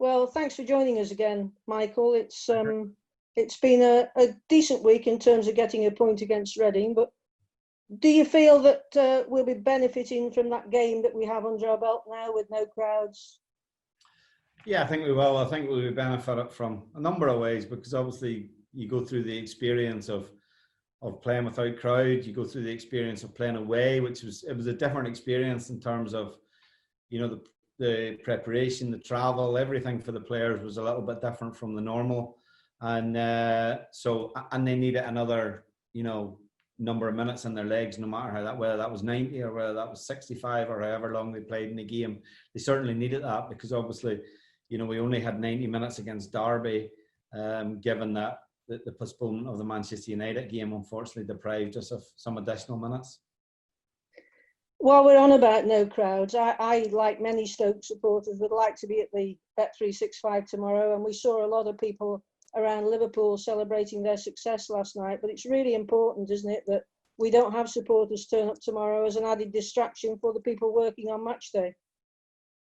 Well, thanks for joining us again, Michael. It's been a decent week in terms of getting a point against Reading, but do you feel that we'll be benefiting from that game that we have under our belt now with no crowds? Yeah, I think we will. I think we'll benefit from a number of ways, because obviously you go through the experience of playing without crowd. You go through the experience of playing away, which was a different experience in terms of, the preparation, the travel, everything for the players was a little bit different from the normal, and they needed another number of minutes in their legs, no matter whether that was 90 or whether that was 65 or however long they played in the game. They certainly needed that, because obviously we only had 90 minutes against Derby, given that the postponement of the Manchester United game unfortunately deprived us of some additional minutes. While we're on about no crowds, I like many Stoke supporters, would like to be at the Bet365 tomorrow, and we saw a lot of people around Liverpool celebrating their success last night. But it's really important, isn't it, that we don't have supporters turn up tomorrow as an added distraction for the people working on match day.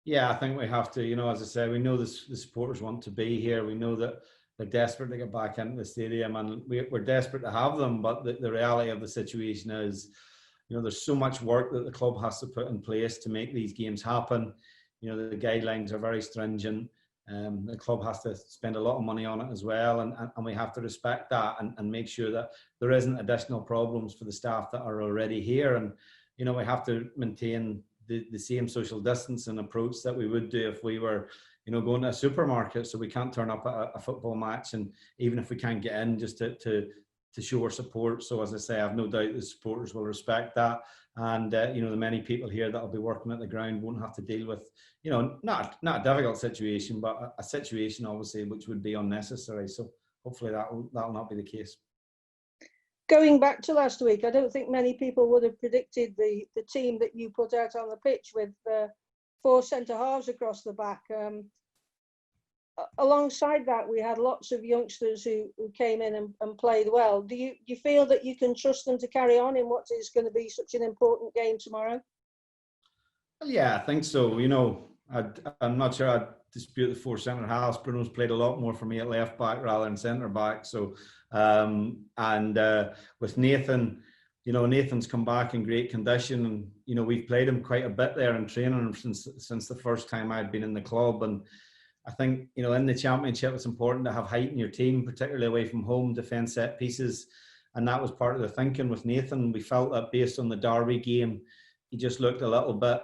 Yeah, I think we have to, as I say, we know the supporters want to be here. We know that they're desperate to get back into the stadium, and we're desperate to have them. But the reality of the situation is, there's so much work that the club has to put in place to make these games happen. The guidelines are very stringent. The club has to spend a lot of money on it as well, and we have to respect that and make sure that there isn't additional problems for the staff that are already here. And we have to maintain the same social distancing approach that we would do if we were going to a supermarket. So we can't turn up at a football match, and even if we can't get in, just to show our support. So as I say, I've no doubt the supporters will respect that, and the many people here that will be working at the ground won't have to deal with not a difficult situation, but a situation obviously which would be unnecessary. So hopefully that'll not be the case. Going back to last week, I don't think many people would have predicted the team that you put out on the pitch with 4 centre halves across the back. Alongside that, we had lots of youngsters who came in and played well. Do you feel that you can trust them to carry on in what is going to be such an important game tomorrow? Well, yeah, I think so. I'm not sure I'd dispute the 4 centre halves. Bruno's played a lot more for me at left back rather than centre back. So, with Nathan, Nathan's come back in great condition, and we've played him quite a bit there in training since the first time I'd been in the club. And I think, in the Championship, it's important to have height in your team, particularly away from home, defend set pieces. And that was part of the thinking with Nathan. We felt that based on the Derby game, he just looked a little bit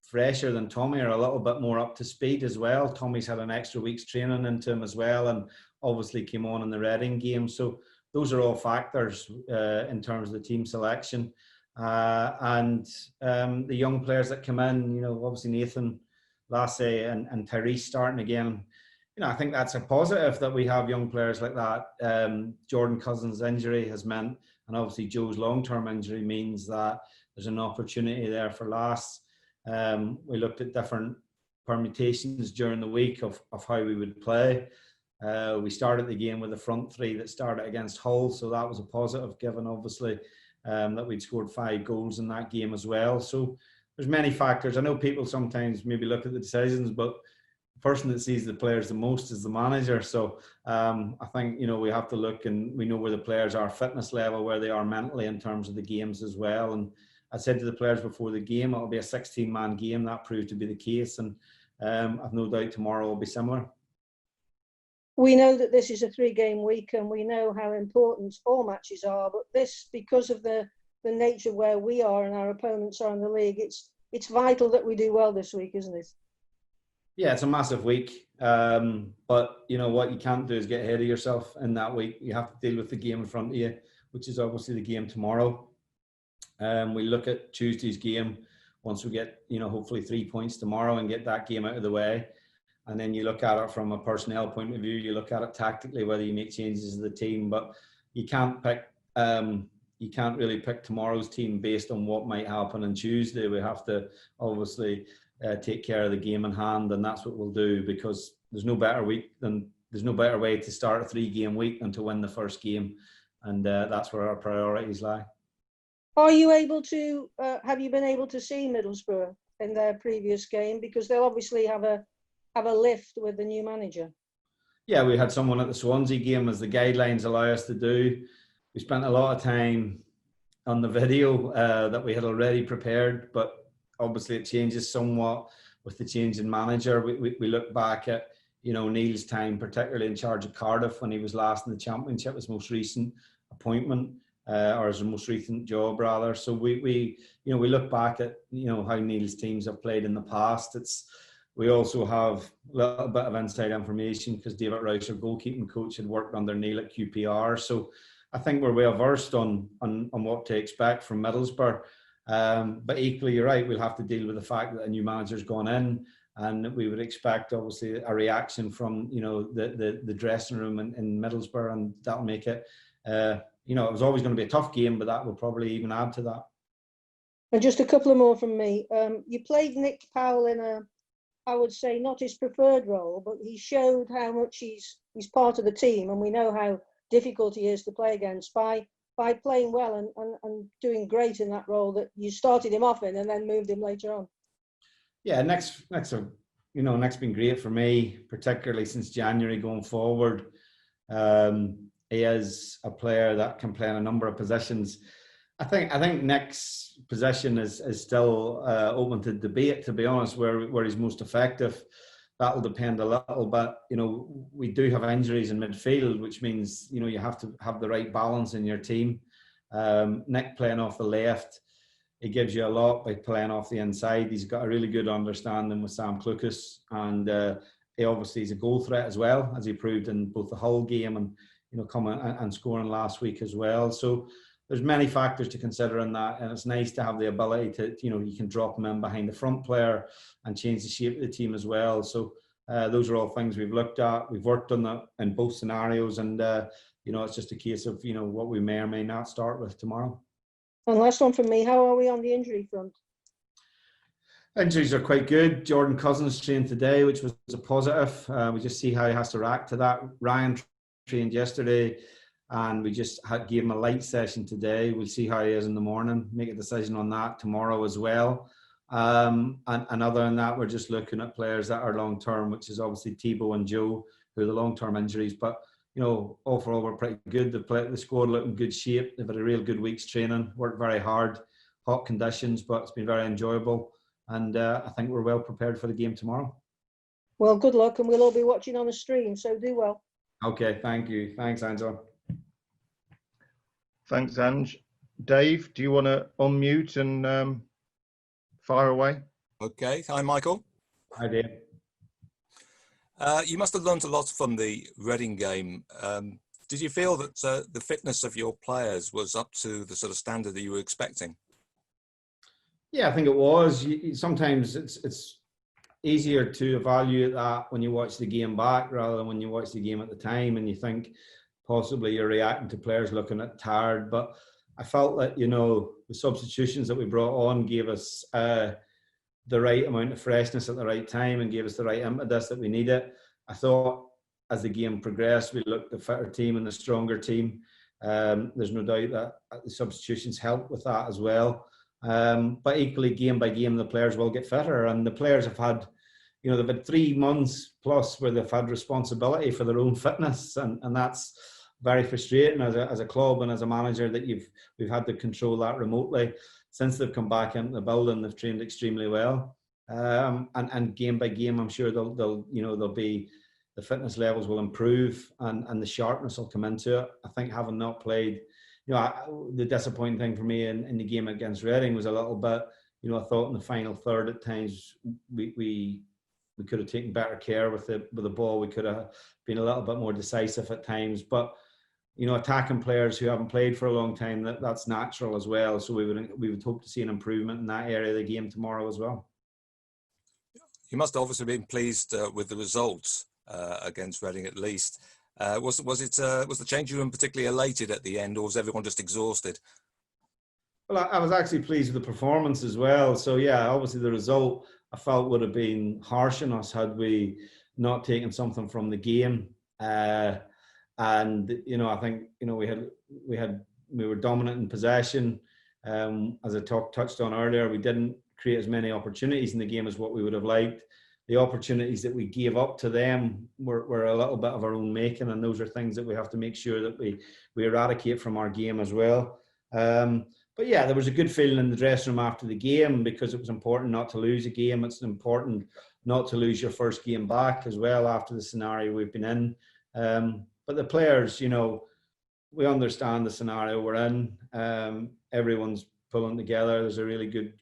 fresher than Tommy, or a little bit more up to speed as well. Tommy's had an extra week's training into him as well, and obviously came on in the Reading game. So those are all factors in terms of the team selection. And the young players that come in, obviously Nathan, Lasse and Tyrese starting again. I think that's a positive that we have young players like that. Jordan Cousins' injury has meant, and obviously Joe's long-term injury means that there's an opportunity there for Lasse. We looked at different permutations during the week of how we would play. We started the game with a front 3 that started against Hull, so that was a positive, given obviously that we'd scored 5 goals in that game as well. So there's many factors. I know people sometimes maybe look at the decisions, but the person that sees the players the most is the manager. So I think, we have to look, and we know where the players are fitness level, where they are mentally in terms of the games as well. And I said to the players before the game, it'll be a 16-man game. That proved to be the case. And I've no doubt tomorrow will be similar. We know that this is a 3-game week, and we know how important all matches are. But this, because of the nature of where we are and our opponents are in the league, it's vital that we do well this week, isn't it? Yeah, it's a massive week. But what you can't do is get ahead of yourself in that week. You have to deal with the game in front of you, which is obviously the game tomorrow. We look at Tuesday's game once we get, hopefully 3 points tomorrow and get that game out of the way. And then you look at it from a personnel point of view. You look at it tactically, whether you make changes to the team. But you can't pick. You can't really pick tomorrow's team based on what might happen on Tuesday. We have to obviously take care of the game in hand, and that's what we'll do, because there's no better way to start a 3-game week than to win the first game, and that's where our priorities lie. Are you able to? Have you been able to see Middlesbrough in their previous game? Because they'll obviously have a have a lift with the new manager? Yeah, we had someone at the Swansea game, as the guidelines allow us to do. We spent a lot of time on the video that we had already prepared, but obviously it changes somewhat with the change in manager. We look back at, Neil's time, particularly in charge of Cardiff when he was last in the Championship, his most recent appointment, or his most recent job rather. So we look back at, how Neil's teams have played in the past. We also have a little bit of inside information because David Rouse, our goalkeeping coach, had worked under Neil at QPR. So I think we're well versed on what to expect from Middlesbrough. But equally, you're right, we'll have to deal with the fact that a new manager's gone in, and we would expect, obviously, a reaction from, the dressing room in Middlesbrough, and that'll make it, it was always going to be a tough game, but that will probably even add to that. And just a couple of more from me. You played Nick Powell in I would say not his preferred role, but he showed how much he's part of the team, and we know how difficult he is to play against by playing well and doing great in that role that you started him off in and then moved him later on. Yeah, Nick's been great for me, particularly since January going forward. He is a player that can play in a number of positions. I think Nick's position is still open to debate, to be honest, where he's most effective. That'll depend a little bit. We do have injuries in midfield, which means, you have to have the right balance in your team. Nick playing off the left, he gives you a lot by playing off the inside. He's got a really good understanding with Sam Clucas, and he obviously is a goal threat as well, as he proved in both the Hull game and, coming and scoring last week as well. So there's many factors to consider in that, and it's nice to have the ability to, you can drop him in behind the front player and change the shape of the team as well. So those are all things we've looked at. We've worked on that in both scenarios, and it's just a case of, what we may or may not start with tomorrow. And last one from me, how are we on the injury front? Injuries are quite good. Jordan Cousins trained today, which was a positive. We just see how he has to react to that. Ryan trained yesterday, and we just gave him a light session today. We'll see how he is in the morning, make a decision on that tomorrow as well. And other than that, we're just looking at players that are long-term, which is obviously Thibaut and Joe, who are the long-term injuries. But, overall, we're pretty good. The squad look in good shape. They've had a real good week's training, worked very hard, hot conditions, but it's been very enjoyable. And I think we're well prepared for the game tomorrow. Well, good luck, and we'll all be watching on the stream, so do well. Okay, thank you. Thanks, Angela. Thanks, Ange. Dave, do you want to unmute and fire away? Okay. Hi, Michael. Hi, Dave. You must have learned a lot from the Reading game. Did you feel that the fitness of your players was up to the sort of standard that you were expecting? Yeah, I think it was. Sometimes it's easier to evaluate that when you watch the game back rather than when you watch the game at the time, and you think possibly you're reacting to players looking at tired. But I felt that, the substitutions that we brought on gave us the right amount of freshness at the right time and gave us the right impetus that we needed. I thought as the game progressed, we looked the fitter team and the stronger team. There's no doubt that the substitutions helped with that as well. But equally, game by game, the players will get fitter, and the players have had, they've had 3 months plus where they've had responsibility for their own fitness, and that's very frustrating as a club and as a manager that we've had to control that remotely. Since they've come back into the building, they've trained extremely well, and game by game, I'm sure they'll be, the fitness levels will improve and the sharpness will come into it. I think having not played, the disappointing thing for me in the game against Reading was a little bit, I thought in the final third at times we could have taken better care with the ball. We could have been a little bit more decisive at times, but attacking players who haven't played for a long time, that's natural as well. So we would hope to see an improvement in that area of the game tomorrow as well. You must have obviously been pleased with the results against Reading, at least. Was the changing room particularly elated at the end, or was everyone just exhausted? Well, I was actually pleased with the performance as well. So yeah, obviously the result I felt would have been harsh on us had we not taken something from the game. And I think we were dominant in possession. As I touched on earlier, we didn't create as many opportunities in the game as what we would have liked. the opportunities that we gave up to them were a little bit of our own making, and those are things that we have to make sure that we eradicate from our game as well. But yeah, there was a good feeling in the dressing room after the game, because it was important not to lose a game. It's important not to lose your first game back as well after the scenario we've been in. But the players, you know, we understand the scenario we're in. Everyone's pulling together. There's a really good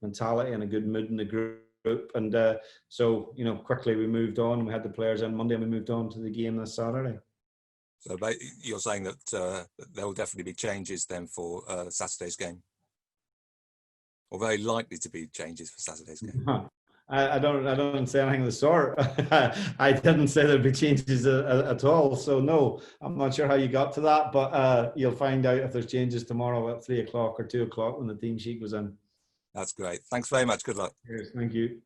mentality and a good mood in the group. And so, you know, quickly we moved on. We had the players in Monday and we moved on to the game this Saturday. So you're saying that there will definitely be changes then for Saturday's game, or very likely to be changes for Saturday's game. I don't say anything of the sort. I didn't say there'd be changes at all. So no, I'm not sure how you got to that, but you'll find out if there's changes tomorrow at 3 o'clock or 2 o'clock when the team sheet goes in. That's great. Thanks very much. Good luck. Cheers. Thank you.